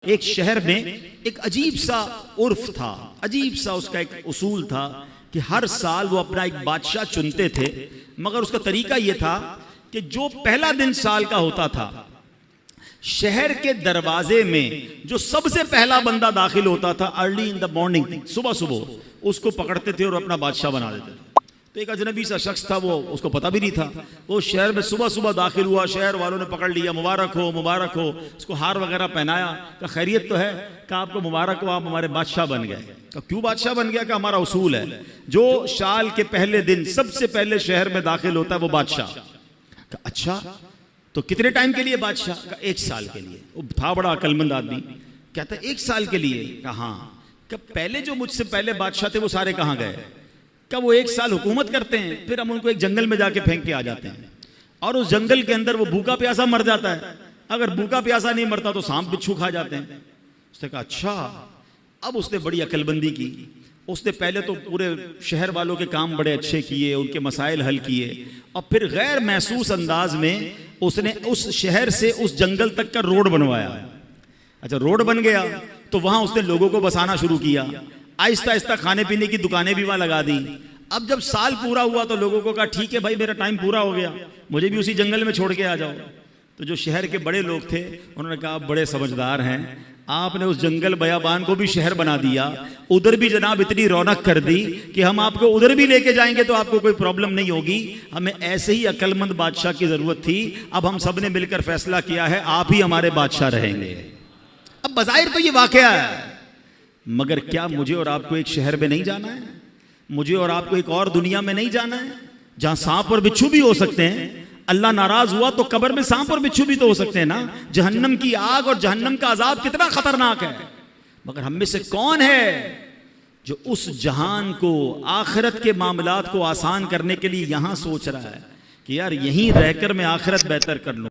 एक शहर में एक अजीब सा उर्फ था, अजीब सा उसका एक उसूल था कि हर साल वो अपना एक बादशाह चुनते थे, मगर उसका तरीका यह था कि जो पहला दिन साल का होता था, शहर के दरवाजे में जो सबसे पहला बंदा दाखिल होता था अर्ली इन द मॉर्निंग, सुबह सुबह उसको पकड़ते थे और अपना बादशाह बना देते थे। तो एक अजनबी सा शख्स था, वो उसको पता भी नहीं था, वो शहर में सुबह सुबह दाखिल हुआ, शहर वालों ने पकड़ लिया, मुबारक हो मुबारक हो, उसको हार वगैरह पहनाया, कहा खैरियत तो है, कहा आपको मुबारक हो, आप हमारे बादशाह बन गए। कहा क्यों बादशाह बन गया? कहा हमारा उसूल है जो साल के पहले दिन सबसे पहले शहर में दाखिल होता है वो बादशाह। कहा अच्छा, तो कितने टाइम के लिए बादशाह? कहा 1 साल के लिए। वो था बड़ा अक्लमंद आदमी, कहता 1 साल के लिए? कहा हाँ। कहा पहले जो मुझसे पहले बादशाह थे वो सारे कहाँ गए? कब वो 1 साल हुकूमत करते हैं, फिर हम उनको एक जंगल में जाके फेंक के आ जाते हैं और उस जंगल के अंदर वो भूखा प्यासा मर जाता है, अगर भूखा प्यासा नहीं मरता तो सांप बिच्छू खा जाते हैं। उसने कहा अच्छा। अब उसने बड़ी अकलबंदी की, उसने पहले तो पूरे शहर वालों के काम बड़े अच्छे किए, उनके मसाइल हल किए, और फिर गैर महसूस अंदाज में उसने उस शहर से उस जंगल तक का रोड बनवाया। अच्छा, रोड बन गया तो वहां उसने लोगों को बसाना शुरू किया, आहिस्ता आहिस्ता खाने पीने की दुकानें भी वहां लगा दी। अब जब साल पूरा हुआ तो लोगों को कहा ठीक है भाई, मेरा टाइम पूरा हो गया, मुझे भी उसी जंगल में छोड़ के आ जाओ। तो जो शहर के बड़े लोग थे उन्होंने कहा आप बड़े समझदार हैं, आपने उस जंगल बयाबान को भी शहर बना दिया, उधर भी जनाब इतनी रौनक कर दी कि हम आपको उधर भी लेके जाएंगे तो आपको कोई प्रॉब्लम नहीं होगी। हमें ऐसे ही अक्लमंद बादशाह की जरूरत थी, अब हम सब ने मिलकर फैसला किया है आप ही हमारे बादशाह रहेंगे। अब बज़ाहिर तो ये वाकया है, मगर क्या मुझे और आपको एक शहर में नहीं जाना है? मुझे और आपको एक और दुनिया में नहीं जाना है जहां सांप और बिच्छू भी हो सकते हैं? अल्लाह नाराज हुआ तो कब्र में सांप और बिच्छू भी तो हो सकते हैं ना। जहन्नम की आग और जहन्नम का अजाब कितना खतरनाक है, मगर हम में से कौन है जो उस जहान को, आखिरत के मामलात को आसान करने के लिए यहां सोच रहा है कि यार यहीं रहकर मैं आखिरत बेहतर कर लूं।